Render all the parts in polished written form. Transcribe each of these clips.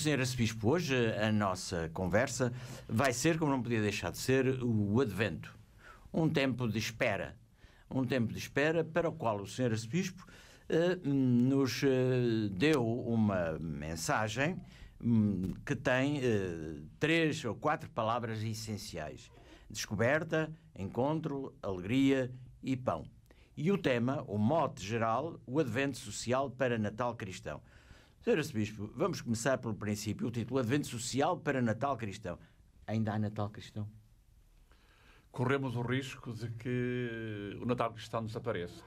Sr. Arcebispo, hoje a nossa conversa vai ser, como não podia deixar de ser, o Advento. Um tempo de espera. Um tempo de espera para o qual o Sr. Arcebispo nos deu uma mensagem que tem 3 ou 4 palavras essenciais: descoberta, encontro, alegria e pão. E o tema, o mote geral, o Advento Social para Natal Cristão. Sr. Arcebispo, vamos começar pelo princípio. O título, Advento Social para Natal Cristão. Ainda há Natal Cristão? Corremos o risco de que o Natal Cristão desapareça.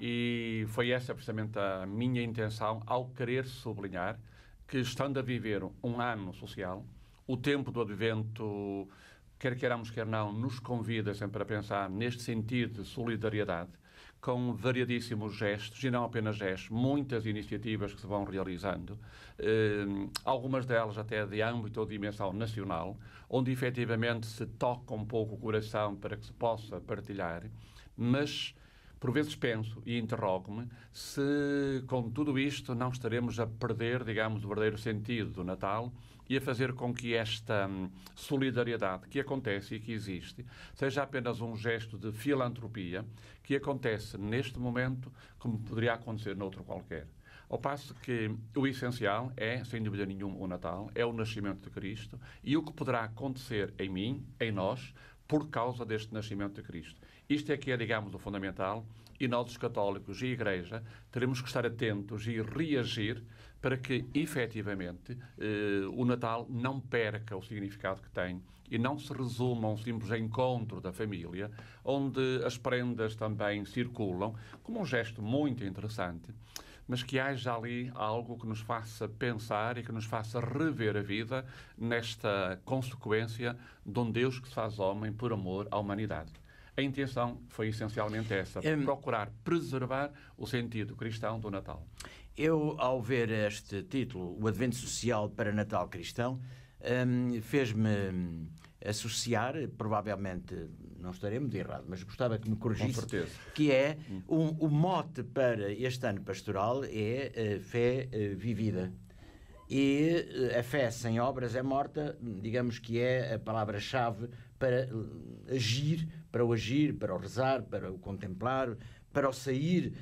E foi essa precisamente a minha intenção ao querer sublinhar que, estando a viver um ano social, o tempo do Advento, quer queiramos, quer não, nos convida sempre a pensar neste sentido de solidariedade, com variadíssimos gestos, e não apenas gestos, muitas iniciativas que se vão realizando, algumas delas até de âmbito ou dimensão nacional, onde efetivamente se toca um pouco o coração para que se possa partilhar, mas por vezes penso e interrogo-me se com tudo isto não estaremos a perder, digamos, o verdadeiro sentido do Natal e a fazer com que esta solidariedade que acontece e que existe seja apenas um gesto de filantropia que acontece neste momento como poderia acontecer noutro qualquer. Ao passo que o essencial é, sem dúvida nenhuma, o Natal, é o nascimento de Cristo e o que poderá acontecer em mim, em nós, por causa deste nascimento de Cristo. Isto é que é, digamos, o fundamental, e nós, os católicos e a Igreja, teremos que estar atentos e reagir para que, efetivamente, o Natal não perca o significado que tem e não se resuma a um simples encontro da família, onde as prendas também circulam, como um gesto muito interessante, mas que haja ali algo que nos faça pensar e que nos faça rever a vida nesta consequência de um Deus que se faz homem por amor à humanidade. A intenção foi essencialmente essa, procurar preservar o sentido cristão do Natal. Eu, ao ver este título, o Advento Social para Natal Cristão, fez-me associar, provavelmente não estarei muito errado, mas gostava que me corrigisse, com certeza, que é o mote para este ano pastoral é fé vivida. E a fé sem obras é morta, digamos que é a palavra-chave para agir, para o rezar, para o contemplar, para o sair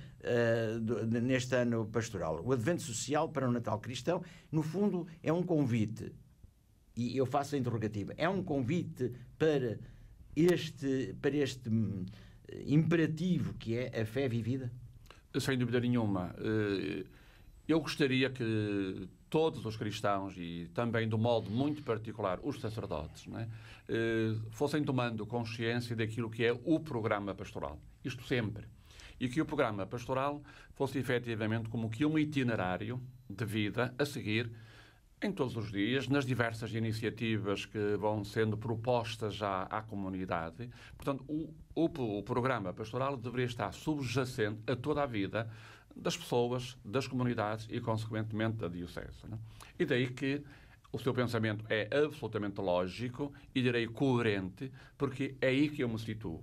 neste ano pastoral. O Advento Social para o Natal Cristão, no fundo, é um convite, e eu faço a interrogativa, é um convite para este imperativo que é a fé vivida? Sem dúvida nenhuma. Eu gostaria que todos os cristãos, e também de um modo muito particular os sacerdotes, não é, fossem tomando consciência daquilo que é o programa pastoral. Isto sempre. E que o programa pastoral fosse efetivamente como que um itinerário de vida a seguir em todos os dias, nas diversas iniciativas que vão sendo propostas já à comunidade. Portanto, o programa pastoral deveria estar subjacente a toda a vida das pessoas, das comunidades e, consequentemente, da diocese. Né? E daí que o seu pensamento é absolutamente lógico e, direi, coerente, porque é aí que eu me situo.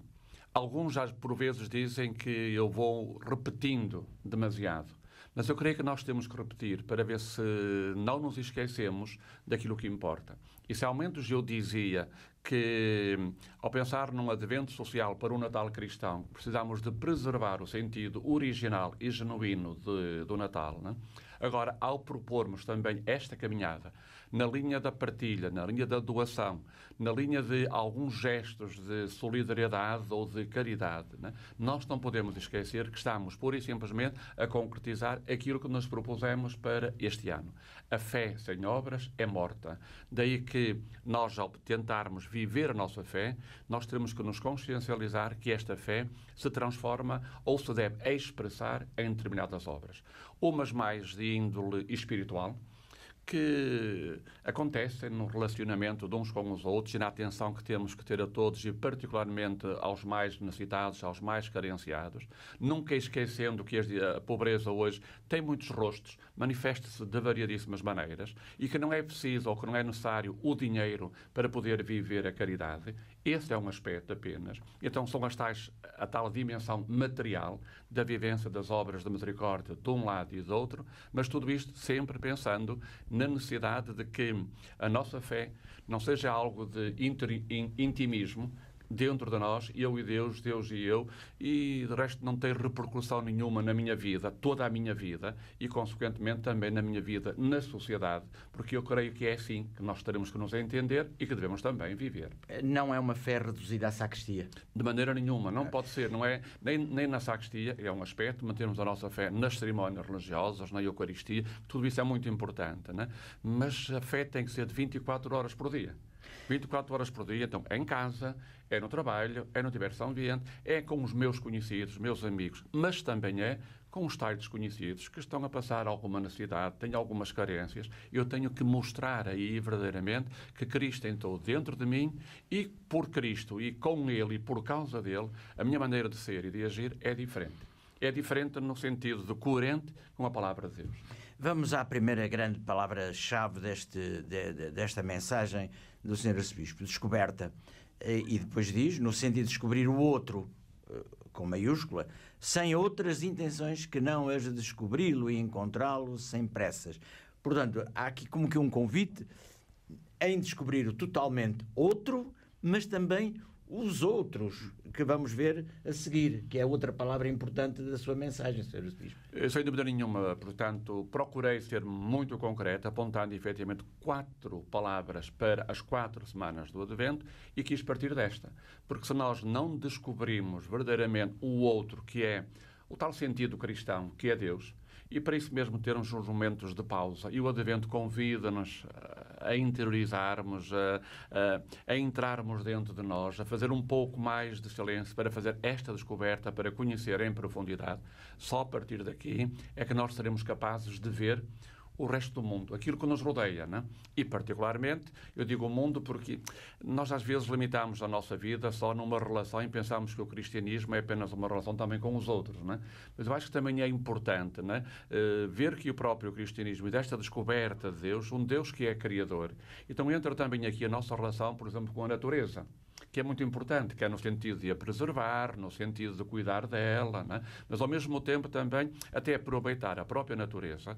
Alguns já, por vezes, dizem que eu vou repetindo demasiado. Mas eu creio que nós temos que repetir para ver se não nos esquecemos daquilo que importa. E se ao menos eu dizia que, ao pensar num advento social para o Natal cristão, precisamos de preservar o sentido original e genuíno do Natal, né? Agora, ao propormos também esta caminhada na linha da partilha, na linha da doação, na linha de alguns gestos de solidariedade ou de caridade, né? Nós não podemos esquecer que estamos, pura e simplesmente, a concretizar aquilo que nos propusemos para este ano. A fé sem obras é morta. Daí que nós, ao tentarmos viver a nossa fé, nós temos que nos consciencializar que esta fé se transforma ou se deve expressar em determinadas obras. Umas mais de índole espiritual, que acontecem no relacionamento de uns com os outros e na atenção que temos que ter a todos e particularmente aos mais necessitados, aos mais carenciados, nunca esquecendo que a pobreza hoje tem muitos rostos, manifesta-se de variadíssimas maneiras e que não é preciso ou que não é necessário o dinheiro para poder viver a caridade Esse é um aspecto apenas. Então são a tal dimensão material da vivência das obras de misericórdia de um lado e do outro, mas tudo isto sempre pensando na necessidade de que a nossa fé não seja algo de intimismo, dentro de nós, eu e Deus, Deus e eu, e de resto não tem repercussão nenhuma na minha vida, toda a minha vida, e consequentemente também na minha vida na sociedade, porque eu creio que é assim que nós teremos que nos entender e que devemos também viver. Não é uma fé reduzida à sacristia? De maneira nenhuma, não pode ser, não é nem na sacristia, é um aspecto, mantermos a nossa fé nas cerimónias religiosas, na Eucaristia, tudo isso é muito importante, né? Mas a fé tem que ser de 24 horas por dia. 24 horas por dia, então, é em casa, é no trabalho, é no diverso ambiente, é com os meus conhecidos, meus amigos, mas também é com os tais desconhecidos que estão a passar alguma necessidade, têm algumas carências. Eu tenho que mostrar aí verdadeiramente que Cristo entrou dentro de mim e por Cristo e com Ele e por causa dele, a minha maneira de ser e de agir é diferente. É diferente no sentido de coerente com a palavra de Deus. Vamos à primeira grande palavra-chave desta mensagem do Sr. Arcebispo, descoberta. E depois diz, no sentido de descobrir o outro, com maiúscula, sem outras intenções que não as de descobri-lo e encontrá-lo sem pressas. Portanto, há aqui como que um convite em descobrir o totalmente outro, mas também os outros, que vamos ver a seguir, que é outra palavra importante da sua mensagem, Sr. Arcebispo. Sem dúvida nenhuma, portanto, procurei ser muito concreto, apontando efetivamente 4 palavras para as 4 semanas do Advento e quis partir desta. Porque se nós não descobrimos verdadeiramente o outro, que é o tal sentido cristão, que é Deus, e para isso mesmo termos uns momentos de pausa, e o Advento convida-nos a interiorizarmos, a entrarmos dentro de nós, a fazer um pouco mais de silêncio para fazer esta descoberta, para conhecer em profundidade. Só a partir daqui é que nós seremos capazes de ver o resto do mundo, aquilo que nos rodeia, né? E particularmente, eu digo o mundo porque nós às vezes limitamos a nossa vida só numa relação e pensamos que o cristianismo é apenas uma relação também com os outros, né? Mas eu acho que também é importante, né? Ver que o próprio cristianismo e desta descoberta de Deus, um Deus que é criador. Então entra também aqui a nossa relação, por exemplo, com a natureza, que é muito importante, que é no sentido de a preservar, no sentido de cuidar dela, né? Mas ao mesmo tempo também até aproveitar a própria natureza,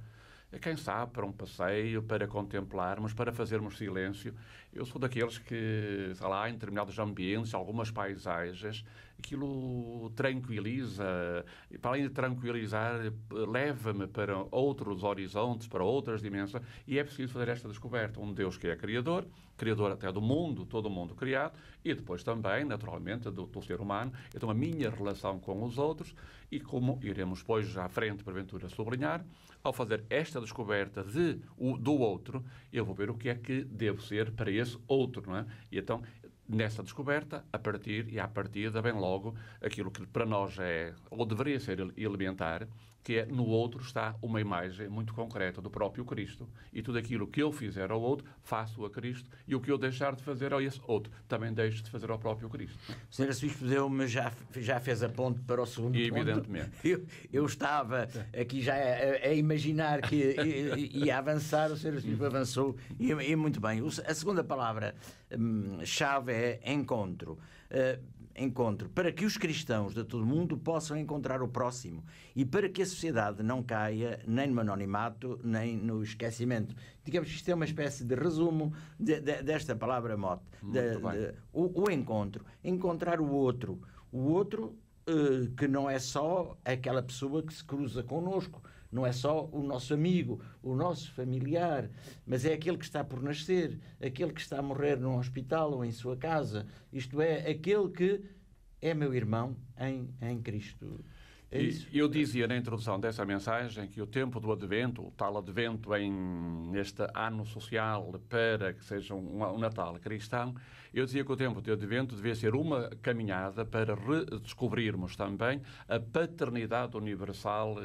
quem sabe, para um passeio, para contemplarmos, para fazermos silêncio. Eu sou daqueles que, sei lá, em determinados ambientes, algumas paisagens, aquilo tranquiliza, e para além de tranquilizar, leva-me para outros horizontes, para outras dimensões, e é preciso fazer esta descoberta. Um Deus que é criador, criador até do mundo, todo o mundo criado, e depois também, naturalmente, do ser humano. Então, a minha relação com os outros, e como iremos depois à frente, porventura, sublinhar, ao fazer esta descoberta do outro, eu vou ver o que é que devo ser para esse outro, não é? E então, nessa descoberta, à partida, bem logo, aquilo que para nós é, ou deveria ser elementar, que é, no outro está uma imagem muito concreta do próprio Cristo. E tudo aquilo que eu fizer ao outro, faço a Cristo, e o que eu deixar de fazer a esse outro, também deixo de fazer ao próprio Cristo. O Sr. Arcebispo deu-me, já fez a ponte para o segundo ponto. Evidentemente. Eu estava aqui já a imaginar que ia avançar, o Sr. Arcebispo avançou, e muito bem. A segunda palavra-chave é encontro. Encontro, para que os cristãos de todo o mundo possam encontrar o próximo e para que a sociedade não caia nem no anonimato, nem no esquecimento. Digamos que isto é uma espécie de resumo desta palavra-mote. O encontro. Encontrar o outro. O outro que não é só aquela pessoa que se cruza connosco, não é só o nosso amigo, o nosso familiar, mas é aquele que está por nascer, aquele que está a morrer num hospital ou em sua casa. Isto é, aquele que é meu irmão em Cristo. É isso. Eu dizia na introdução dessa mensagem que o tempo do Advento, o tal Advento neste ano social para que seja um Natal cristão, eu dizia que o tempo do Advento devia ser uma caminhada para redescobrirmos também a paternidade universal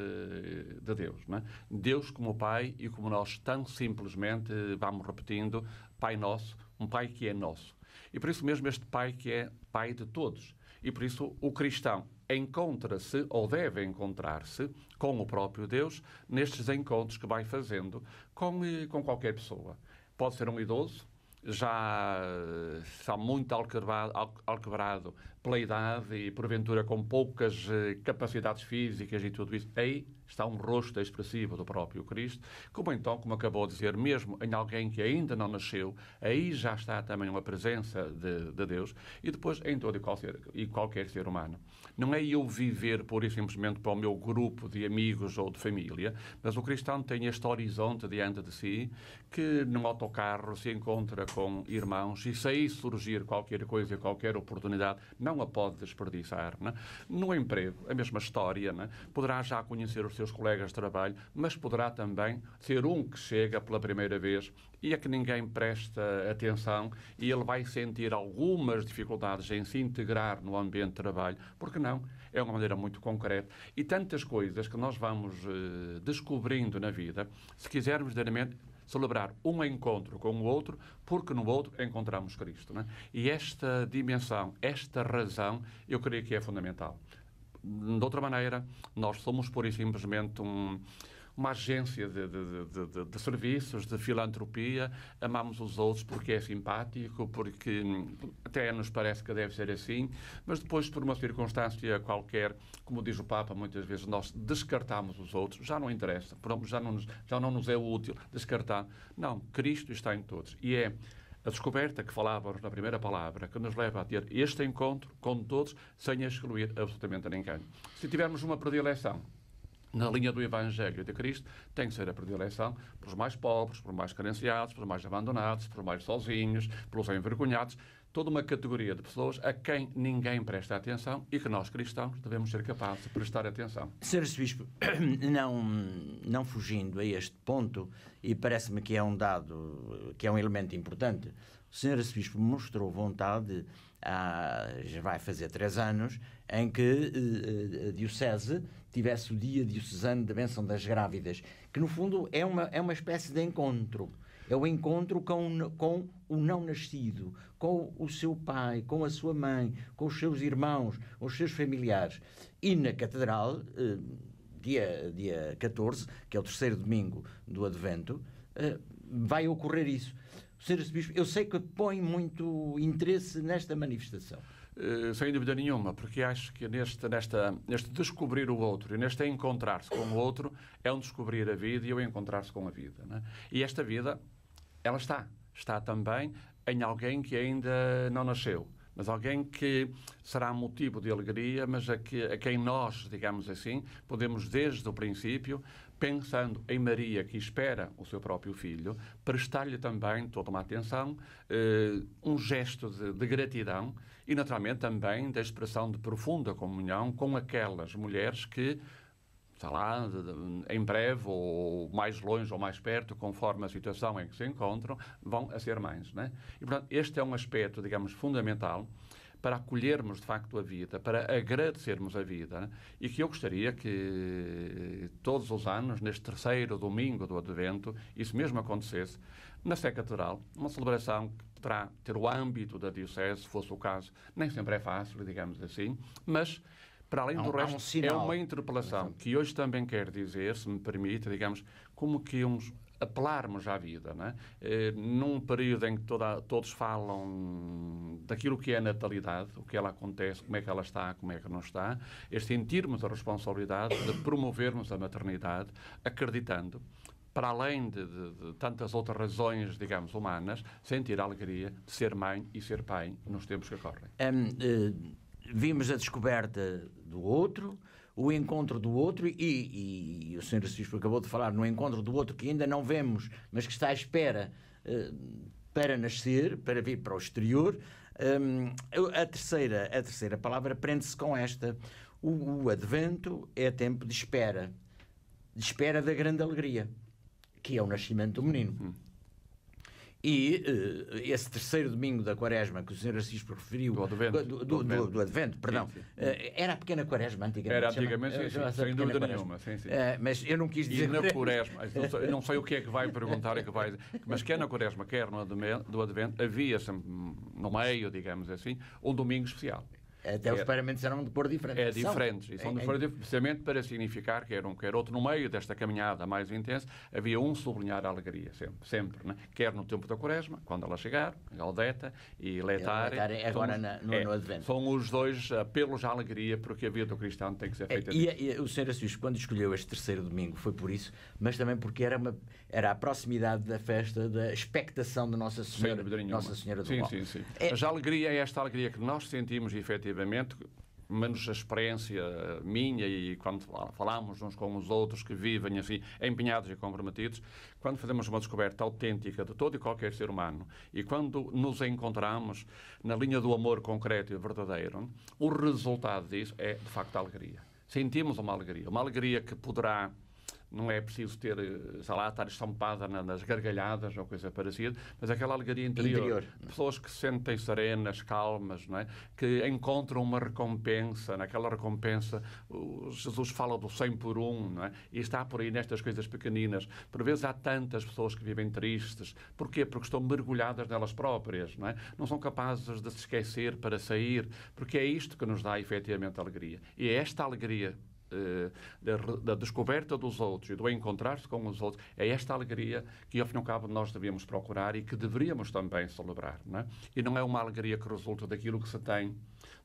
de Deus, não é? Deus como Pai e como nós tão simplesmente vamos repetindo, Pai Nosso, um Pai que é nosso. E por isso mesmo este Pai que é Pai de todos. E por isso o cristão encontra-se, ou deve encontrar-se, com o próprio Deus, nestes encontros que vai fazendo com qualquer pessoa. Pode ser um idoso, já está muito alquebrado pela idade e, porventura, com poucas capacidades físicas e tudo isso, aí está um rosto expressivo do próprio Cristo, como então, como acabou de dizer, mesmo em alguém que ainda não nasceu, aí já está também uma presença de Deus, e depois em todo e qualquer ser humano. Não é eu viver pura e simplesmente para o meu grupo de amigos ou de família, mas o cristão tem este horizonte diante de si, que num autocarro se encontra com irmãos, e se aí surgir qualquer coisa, qualquer oportunidade, não a pode desperdiçar. Não é? No emprego, a mesma história, não é? Poderá já conhecer os seus colegas de trabalho, mas poderá também ser um que chega pela primeira vez e a que ninguém presta atenção, e ele vai sentir algumas dificuldades em se integrar no ambiente de trabalho, porque não? É uma maneira muito concreta. E tantas coisas que nós vamos descobrindo na vida, se quisermos verdadeiramente celebrar um encontro com o outro, porque no outro encontramos Cristo. Não é? E esta dimensão, esta razão, eu creio que é fundamental. De outra maneira, nós somos pura e simplesmente uma agência de serviços, de filantropia, amamos os outros porque é simpático, porque até nos parece que deve ser assim, mas depois, por uma circunstância qualquer, como diz o Papa, muitas vezes nós descartamos os outros, já não interessa, já não nos é útil descartar. Não, Cristo está em todos. E é a descoberta que falávamos na primeira palavra, que nos leva a ter este encontro com todos, sem excluir absolutamente ninguém. Se tivermos uma predileção na linha do Evangelho de Cristo, tem que ser a predileção pelos mais pobres, pelos mais carenciados, pelos mais abandonados, pelos mais sozinhos, pelos envergonhados, toda uma categoria de pessoas a quem ninguém presta atenção e que nós, cristãos, devemos ser capazes de prestar atenção. Sr. Arcebispo, não fugindo a este ponto, e parece-me que é um dado, que é um elemento importante, o Sr. Arcebispo mostrou vontade, já vai fazer 3 anos, em que a Diocese tivesse o dia diocesano da bênção das grávidas, que no fundo é uma espécie de encontro. É o encontro com o não nascido, com o seu pai, com a sua mãe, com os seus irmãos, os seus familiares. E na Catedral, dia 14, que é o 3º domingo do Advento, vai ocorrer isso. Sr. Arcebispo, eu sei que põe muito interesse nesta manifestação. Sem dúvida nenhuma, porque acho que neste descobrir o outro e neste encontrar-se com o outro é um descobrir a vida e o encontrar-se com a vida. Não é? E esta vida, ela está também em alguém que ainda não nasceu, mas alguém que será motivo de alegria, mas a quem nós, digamos assim, podemos desde o princípio, pensando em Maria, que espera o seu próprio filho, prestar-lhe também toda uma atenção, um gesto de gratidão e, naturalmente, também da expressão de profunda comunhão com aquelas mulheres que, está lá, em breve, ou mais longe ou mais perto, conforme a situação em que se encontram, vão a ser mães. Não é? E, portanto, este é um aspecto, digamos, fundamental para acolhermos, de facto, a vida, para agradecermos a vida, né? E que eu gostaria que todos os anos, neste 3º domingo do Advento, isso mesmo acontecesse, na Sé Catedral, uma celebração que poderá ter o âmbito da Diocese, se fosse o caso. Nem sempre é fácil, digamos assim, mas, para além do resto, é uma interpelação que hoje também quer dizer, se me permite, digamos, como que apelarmos à vida, não é? Num período em que todos falam daquilo que é a natalidade, o que ela acontece, como é que ela está, como é que não está, sentirmos a responsabilidade de promovermos a maternidade, acreditando, para além de tantas outras razões, digamos, humanas, sentir a alegria de ser mãe e ser pai nos tempos que correm. Vimos a descoberta do outro, o encontro do outro e o Sr. Arcebispo acabou de falar no encontro do outro que ainda não vemos, mas que está à espera para nascer, para vir para o exterior. A terceira palavra prende-se com esta. O Advento é tempo de espera da grande alegria, que é o nascimento do menino. E esse 3º domingo da Quaresma que o Sr. Arcebispo referiu... Do Advento, perdão. Sim. Era a pequena Quaresma, antigamente. Era antigamente, sim, sem dúvida nenhuma. Sim. Mas eu não quis dizer... E na Quaresma, eu não sei o que é que vai perguntar, mas quer na Quaresma, quer no do Advento, havia sempre, no meio, digamos assim, um domingo especial. Até os paramentos eram de cor diferente. É diferentes. E são diferentes precisamente para significar, quer um, quer outro, no meio desta caminhada mais intensa, havia um sublinhar a alegria, sempre, né? Quer no tempo da Quaresma, quando ela chegar, Gaudete e Letare. Agora no Advento. São os dois apelos à alegria, porque a vida do cristão tem que ser feita e o Sr. Assis, quando escolheu este terceiro domingo, foi por isso, mas também porque era a proximidade da festa, da expectação de Nossa Senhora do Mal. Sim. Mas a alegria é esta alegria que nós sentimos efetivamente, menos a experiência minha e quando falamos uns com os outros que vivem assim, empenhados e comprometidos, quando fazemos uma descoberta autêntica de todo e qualquer ser humano e quando nos encontramos na linha do amor concreto e verdadeiro, o resultado disso é, de facto, a alegria. Sentimos uma alegria que poderá... Não é preciso ter, sei lá, estar estampada nas gargalhadas ou coisa parecida, mas aquela alegria interior. Pessoas que se sentem serenas, calmas, não é? Que encontram uma recompensa. Naquela recompensa, Jesus fala do 100 por 1, não é? E está por aí nestas coisas pequeninas. Por vezes há tantas pessoas que vivem tristes. Porquê? Porque estão mergulhadas nelas próprias, não é? Não são capazes de se esquecer para sair, porque é isto que nos dá efetivamente alegria. E é esta alegria da descoberta dos outros e do encontrar-se com os outros, é esta alegria que, ao fim e ao cabo, nós devíamos procurar e que deveríamos também celebrar, não é? E não é uma alegria que resulta daquilo que se tem,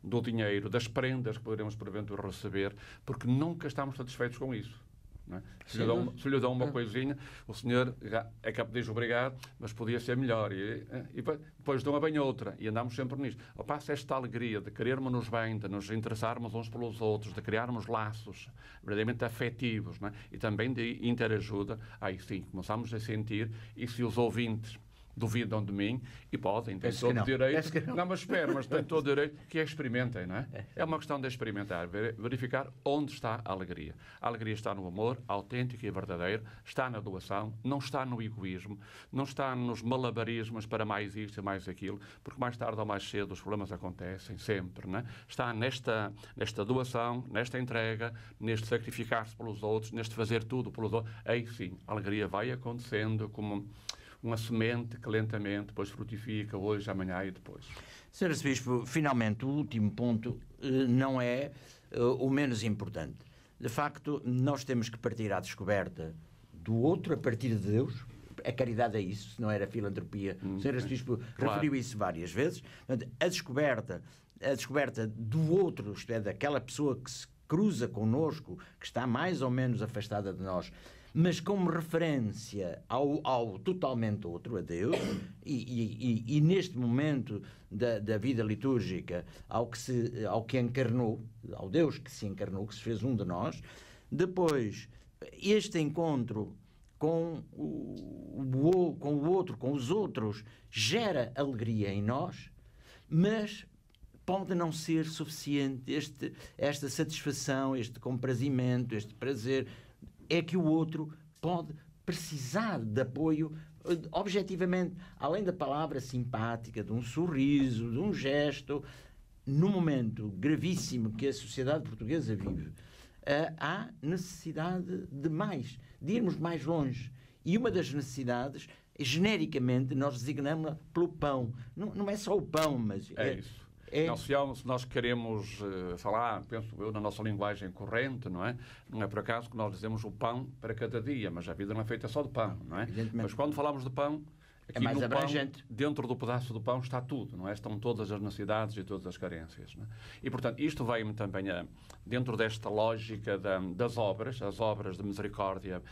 do dinheiro, das prendas que poderemos, porventura, receber, porque nunca estamos satisfeitos com isso. É? Se lhe dão uma coisinha, o senhor é capaz de dizer obrigado, mas podia ser melhor. E depois dão bem outra. E andamos sempre nisto. Ao passo esta alegria de querermos-nos bem, de nos interessarmos uns pelos outros, de criarmos laços verdadeiramente afetivos, não é? E também de interajuda, aí sim, começamos a sentir, e se os ouvintes duvidam de mim e podem, têm todo o direito. Não, mas espera, mas têm todo o direito que experimentem, não é? É uma questão de experimentar, verificar onde está a alegria. A alegria está no amor autêntico e verdadeiro, está na doação, não está no egoísmo, não está nos malabarismos para mais isto e mais aquilo, porque mais tarde ou mais cedo os problemas acontecem, sempre, não é? Está nesta doação, nesta entrega, neste sacrificar-se pelos outros, neste fazer tudo pelos outros. Aí sim, a alegria vai acontecendo como uma semente que lentamente depois frutifica hoje, amanhã e depois. Sr. Arcebispo, finalmente, o último ponto não é o menos importante. De facto, nós temos que partir à descoberta do outro a partir de Deus. A caridade é isso, se não era filantropia. O Sr. Arcebispo referiu isso várias vezes. A descoberta do outro, isto é, daquela pessoa que se cruza connosco, que está mais ou menos afastada de nós, mas como referência ao totalmente outro, a Deus, e neste momento da vida litúrgica, ao que encarnou, ao Deus que se encarnou, que se fez um de nós. Depois, este encontro com o outro, com os outros, gera alegria em nós, mas pode não ser suficiente esta satisfação, este comprazimento, este prazer. É que o outro pode precisar de apoio, objetivamente, além da palavra simpática, de um sorriso, de um gesto. No momento gravíssimo que a sociedade portuguesa vive, há necessidade de mais, de irmos mais longe. E uma das necessidades, genericamente, nós designamos pelo pão. Não é só o pão, mas... É isso. Não, se nós queremos falar, penso eu, na nossa linguagem corrente, não é? Não é por acaso que nós dizemos o pão para cada dia, mas a vida não é feita só de pão, não é? Mas quando falamos de pão, aqui é mais no abrangente. Pão, dentro do pedaço do pão está tudo, não é? Estão todas as necessidades e todas as carências, não é? E, portanto, isto veio-me também dentro desta lógica das obras, as obras de misericórdia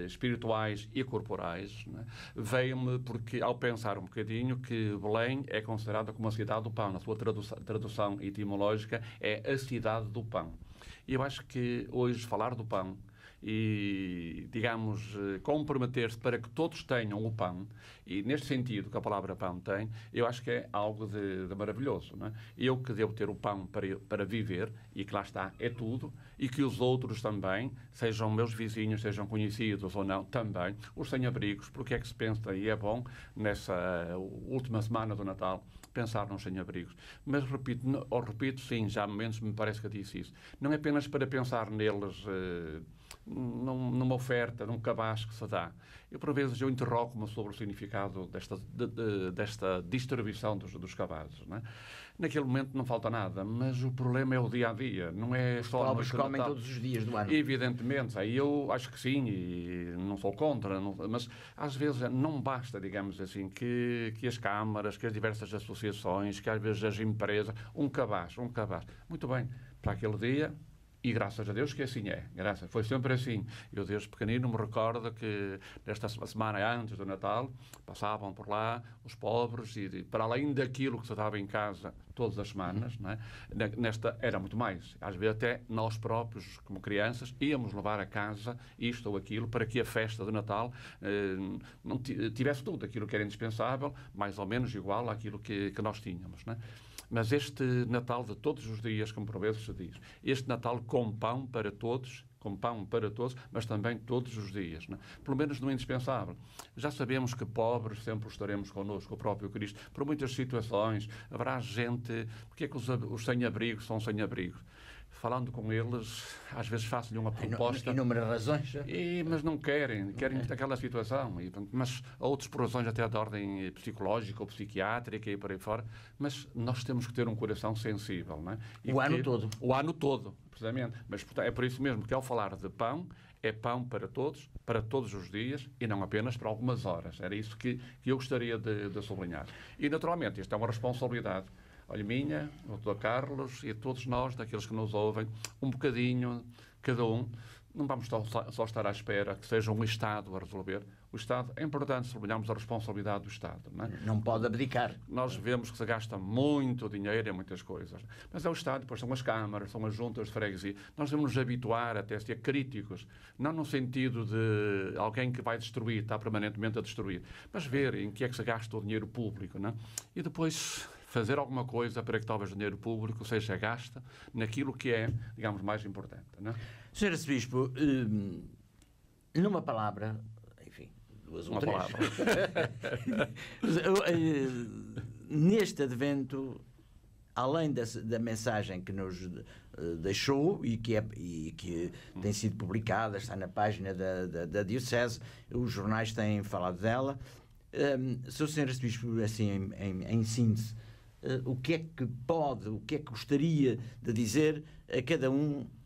espirituais e corporais, não é? Veio-me porque, ao pensar um bocadinho, que Belém é considerada como a cidade do pão, na sua tradução etimológica, é a cidade do pão. E eu acho que hoje falar do pão e, digamos, comprometer-se para que todos tenham o pão, e neste sentido que a palavra pão tem, eu acho que é algo de maravilhoso, não é? Eu que devo ter o pão para viver, e que lá está, é tudo, e que os outros também, sejam meus vizinhos, sejam conhecidos ou não, também, os sem-abrigos, porque é que se pensa, e é bom, nessa última semana do Natal, pensar nos sem-abrigos. Mas repito, sim, já há momentos me parece que eu disse isso. Não é apenas para pensar neles numa oferta, num cabaz que se dá. Eu, por vezes, eu interrogo-me sobre o significado desta distribuição dos cabazes, não é? Naquele momento não falta nada, mas o problema é o dia-a-dia, não é Os só... pobres comem todos os dias do ano. Evidentemente, aí eu acho que sim, e não sou contra, mas às vezes não basta, digamos assim, que as câmaras, que as diversas associações, que às vezes as empresas, um cabaz. Muito bem, para aquele dia... E graças a Deus que assim é. Foi sempre assim. Eu, desde pequenino, me recordo que nesta semana antes do Natal passavam por lá os pobres e para além daquilo que se dava em casa todas as semanas, não é? Nesta era muito mais. Às vezes até nós próprios, como crianças, íamos levar a casa isto ou aquilo para que a festa do Natal não tivesse tudo aquilo que era indispensável, mais ou menos igual àquilo que nós tínhamos, não é? Mas este Natal de todos os dias, como por vezes se diz, este Natal com pão para todos, mas também todos os dias, não é? Pelo menos no indispensável. Já sabemos que pobres sempre estaremos connosco, o próprio Cristo, por muitas situações. Haverá gente... Porque é que os sem-abrigos são sem-abrigos? Falando com eles, às vezes faço-lhe uma proposta... Inúmeras razões. Mas não querem aquela situação. Mas outros por razões até de ordem psicológica ou psiquiátrica e por aí fora. Mas nós temos que ter um coração sensível, não é? Ano todo. O ano todo, precisamente. Mas é por isso mesmo que ao falar de pão, é pão para todos os dias e não apenas para algumas horas. Era isso que eu gostaria de sublinhar. E, naturalmente, isto é uma responsabilidade. Olha, minha, o Dr. Carlos e a todos nós, daqueles que nos ouvem, um bocadinho, cada um. Não vamos só estar à espera que seja um Estado a resolver. O Estado, é importante sublinharmos a responsabilidade do Estado. Não é? Não pode abdicar. Nós vemos que se gasta muito dinheiro em muitas coisas. Mas é o Estado, depois são as câmaras, são as juntas de freguesia. Nós devemos nos habituar até a ser críticos. Não no sentido de alguém que vai destruir, está permanentemente a destruir. Mas ver em que é que se gasta o dinheiro público. Não é? E depois... fazer alguma coisa para que talvez o dinheiro público seja gasto naquilo que é, digamos, mais importante. Não é? Sr. Arcebispo, numa palavra, enfim, duas ou três. Palavra. Neste advento, além da mensagem que nos deixou e que tem sido publicada, está na página da Diocese, os jornais têm falado dela, Sr. Arcebispo, assim, em síntese, o que é que gostaria de dizer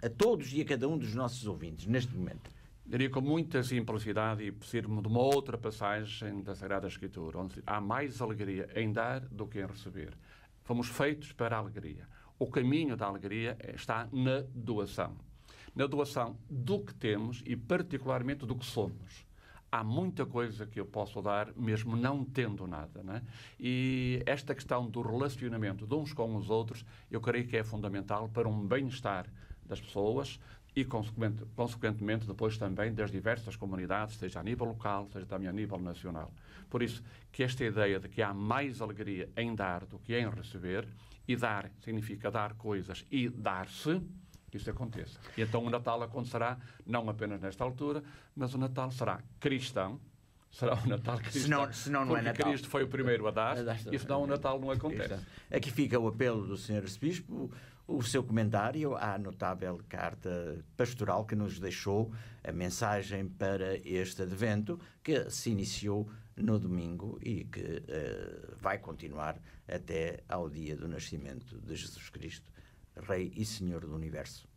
a todos e a cada um dos nossos ouvintes neste momento? Diria com muita simplicidade e preciso-me de uma outra passagem da Sagrada Escritura, onde há mais alegria em dar do que em receber. Fomos feitos para a alegria. O caminho da alegria está na doação. Na doação do que temos e particularmente do que somos. Há muita coisa que eu posso dar, mesmo não tendo nada, não é? E esta questão do relacionamento de uns com os outros, eu creio que é fundamental para um bem-estar das pessoas e, consequentemente, depois também das diversas comunidades, seja a nível local, seja também a nível nacional. Por isso, que esta ideia de que há mais alegria em dar do que em receber, e dar significa dar coisas e dar-se, que isso aconteça. E então o Natal acontecerá não apenas nesta altura, mas o Natal será cristão, será o Natal cristão, senão não é Natal. Cristo foi o primeiro a dar, e senão o Natal não acontece. Aqui fica o apelo do Sr. Arcebispo, o seu comentário à notável carta pastoral que nos deixou, a mensagem para este advento, que se iniciou no domingo e que vai continuar até ao dia do nascimento de Jesus Cristo, Rei e Senhor do Universo.